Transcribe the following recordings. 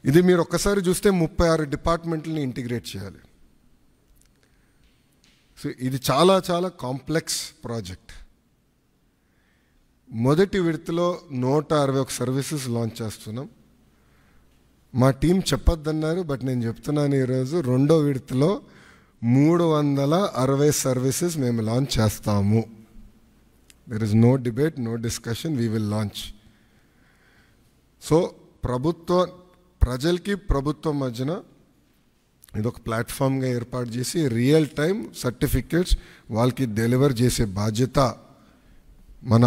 ఇది మీరు ఒక్కసారి చూస్తే 36 డిపార్ట్మెంట్లని ఇంటిగ్రేట్ చేయాలి. సో ఇది చాలా చాలా కాంప్లెక్స్ ప్రాజెక్ట్. మొదటి విడతలో 161 సర్వీసెస్ లాంచ్ చేస్తున్నాం. మా టీం చెప్పొద్దన్నారు, బట్ నేను చెప్తున్నాను ఈరోజు రెండో విడతలో 360 సర్వీసెస్ మేము లాంచ్ చేస్తాము. There is no debate, no discussion, we will launch. So ప్రజలకి ప్రభుత్వం మధ్యన ఇదొక ప్లాట్ఫామ్గా ఏర్పాటు చేసి రియల్ టైం సర్టిఫికేట్స్ వాళ్ళకి డెలివర్ చేసే బాధ్యత మన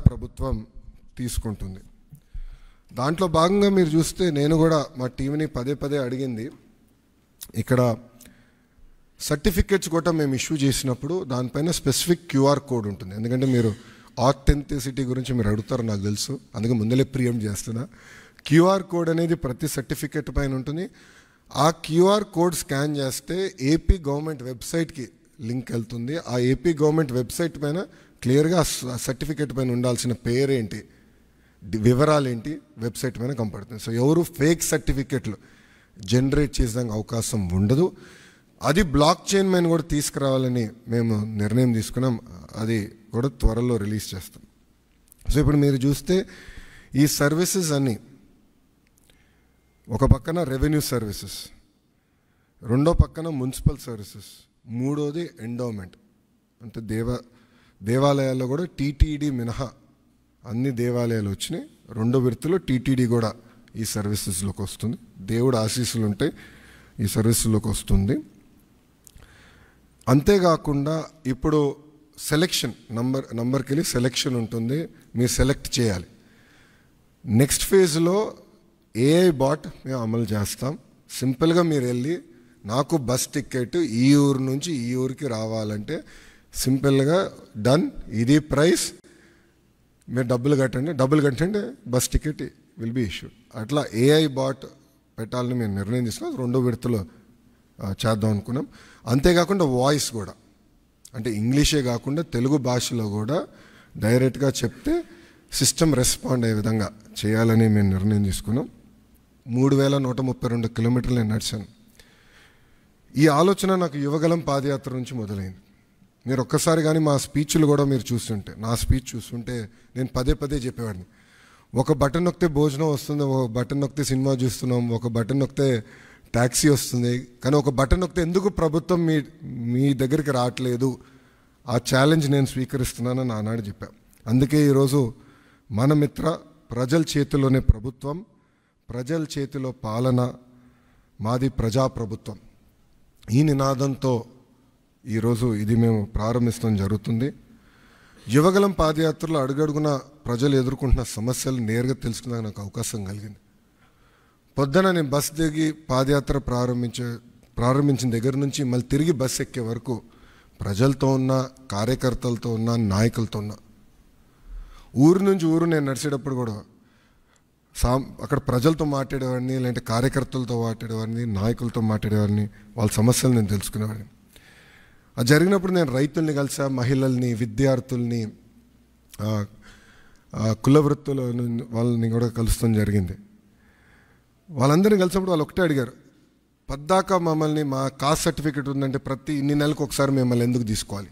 ప్రభుత్వం తీసుకుంటుంది. దాంట్లో భాగంగా మీరు చూస్తే నేను కూడా మా టీంని పదే అడిగింది, ఇక్కడ సర్టిఫికేట్స్ కూడా మేము ఇష్యూ చేసినప్పుడు దానిపైన స్పెసిఫిక్ క్యూఆర్ కోడ్ ఉంటుంది. ఎందుకంటే మీరు ఆథెంటిసిటీ గురించి మీరు అడుగుతారు నాకు తెలుసు, అందుకే ముందలే ప్రియం చేస్తున్నా. క్యూఆర్ కోడ్ అనేది ప్రతి సర్టిఫికేట్ పైన ఉంటుంది. ఆ క్యూఆర్ కోడ్ స్కాన్ చేస్తే ఏపీ గవర్నమెంట్ వెబ్సైట్కి లింక్ వెళ్తుంది. ఆ ఏపీ గవర్నమెంట్ వెబ్సైట్ పైన క్లియర్గా సర్టిఫికేట్ పైన ఉండాల్సిన పేరేంటి, వివరాలు ఏంటి వెబ్సైట్ పైన కనపడుతుంది. సో ఎవరు ఫేక్ సర్టిఫికేట్లు జనరేట్ చేసేదానికి అవకాశం ఉండదు. అది బ్లాక్ చైన్ పైన కూడా తీసుకురావాలని మేము నిర్ణయం తీసుకున్నాం. అది కూడా త్వరలో రిలీజ్ చేస్తాం. సో ఇప్పుడు మీరు చూస్తే ఈ సర్వీసెస్ అన్నీ ఒక పక్కన రెవెన్యూ సర్వీసెస్, రెండో పక్కన మున్సిపల్ సర్వీసెస్, మూడోది ఎండోమెంట్. అంటే దేవాలయాల్లో కూడా టీటీడీ మినహా అన్ని దేవాలయాలు వచ్చినాయి. రెండో విడతలో టీటీడీ కూడా ఈ సర్వీసెస్లోకి వస్తుంది. దేవుడు ఆశీస్సులు ఉంటాయి, ఈ సర్వీసుల్లోకి వస్తుంది. అంతేకాకుండా ఇప్పుడు సెలెక్షన్ నంబర్కి వెళ్ళి సెలెక్షన్ ఉంటుంది, మీరు సెలెక్ట్ చేయాలి. నెక్స్ట్ ఫేజ్లో ఏఐ బాట్ మేము అమలు చేస్తాం. సింపుల్గా మీరు వెళ్ళి నాకు బస్ టికెట్ ఈ ఊరు నుంచి ఈ ఊరికి రావాలంటే సింపుల్గా డన్, ఇది ప్రైస్, మీరు డబ్బులు కట్టండి bus ticket will be issued. అట్లా ఏఐ బాట్ పెట్టాలని మేము నిర్ణయం తీసుకున్నాం. రెండో విడతలో చేద్దాం అనుకున్నాం. అంతేకాకుండా వాయిస్ కూడా, అంటే ఇంగ్లీషే కాకుండా తెలుగు భాషలో కూడా డైరెక్ట్గా చెప్తే సిస్టమ్ రెస్పాండ్ అయ్యే విధంగా చేయాలని మేము నిర్ణయం తీసుకున్నాం. 3132 కిలోమీటర్లు నేను నడిచాను. ఈ ఆలోచన నాకు యువగలం పాదయాత్ర నుంచి మొదలైంది. మీరు ఒక్కసారి కానీ మా స్పీచ్లు కూడా మీరు చూస్తుంటే, నా స్పీచ్ చూస్తుంటే నేను పదే చెప్పేవాడిని, ఒక బటన్ నొక్కితే భోజనం వస్తుంది, ఒక బటన్ నొక్కితే సినిమా చూస్తున్నాం, ఒక బటన్ నొక్కితే ట్యాక్సీ వస్తుంది, కానీ ఒక బటన్ నొక్కితే ఎందుకు ప్రభుత్వం మీ దగ్గరికి రావట్లేదు, ఆ ఛాలెంజ్ నేను స్వీకరిస్తున్నానని ఆనాడు చెప్పా. అందుకే ఈరోజు మన మిత్ర ప్రజల చేతిలోనే ప్రభుత్వం, ప్రజల చేతిలో పాలన, మాది ప్రజాప్రభుత్వం, ఈ నినాదంతో ఈరోజు ఇది మేము ప్రారంభించడం జరుగుతుంది. యువగలం పాదయాత్రలో అడుగడుగున ప్రజలు ఎదుర్కొంటున్న సమస్యలు నేరుగా తెలుసుకునే నాకు అవకాశం కలిగింది. పొద్దున నేను బస్ దిగి పాదయాత్ర ప్రారంభించిన దగ్గర నుంచి మళ్ళీ తిరిగి బస్ ఎక్కే వరకు ప్రజలతో ఉన్న, కార్యకర్తలతో ఉన్న, నాయకులతో ఉన్న, ఊరు నుంచి ఊరు నేను నడిచేటప్పుడు కూడా అక్కడ ప్రజలతో మాట్లాడేవాడిని, లేదంటే కార్యకర్తలతో మాట్లాడేవాడిని, నాయకులతో మాట్లాడేవాడిని, వాళ్ళ సమస్యలు నేను తెలుసుకునేవాడిని. అది జరిగినప్పుడు నేను రైతుల్ని కలిసా, మహిళల్ని, విద్యార్థుల్ని, కుల వృత్తుల వాళ్ళని కూడా కలుస్తాం జరిగింది. వాళ్ళందరినీ కలిసినప్పుడు వాళ్ళు ఒకటే అడిగారు, పద్దాకా మమ్మల్ని మా కాస్ట్ సర్టిఫికేట్ ఉందంటే ప్రతి ఇన్ని నెలలకు ఒకసారి మిమ్మల్ని ఎందుకు తీసుకోవాలి,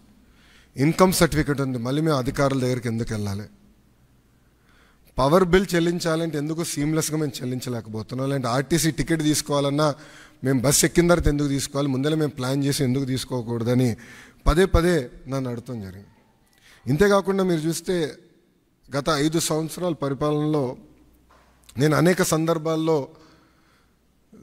ఇన్కమ్ సర్టిఫికేట్ ఉంది మళ్ళీ మేము అధికారుల దగ్గరికి ఎందుకు వెళ్ళాలి, పవర్ బిల్ చెల్లించాలంటే ఎందుకు సీమ్లెస్గా మేము చెల్లించలేకపోతున్నాం, లేదంటే ఆర్టీసీ టికెట్ తీసుకోవాలన్నా మేము బస్సు ఎక్కిన తర్వాత ఎందుకు తీసుకోవాలి, ముందరే మేము ప్లాన్ చేసి ఎందుకు తీసుకోకూడదని పదే నన్ను అడగటం జరిగింది. ఇంతేకాకుండా మీరు చూస్తే గత 5 సంవత్సరాల పరిపాలనలో నేను అనేక సందర్భాల్లో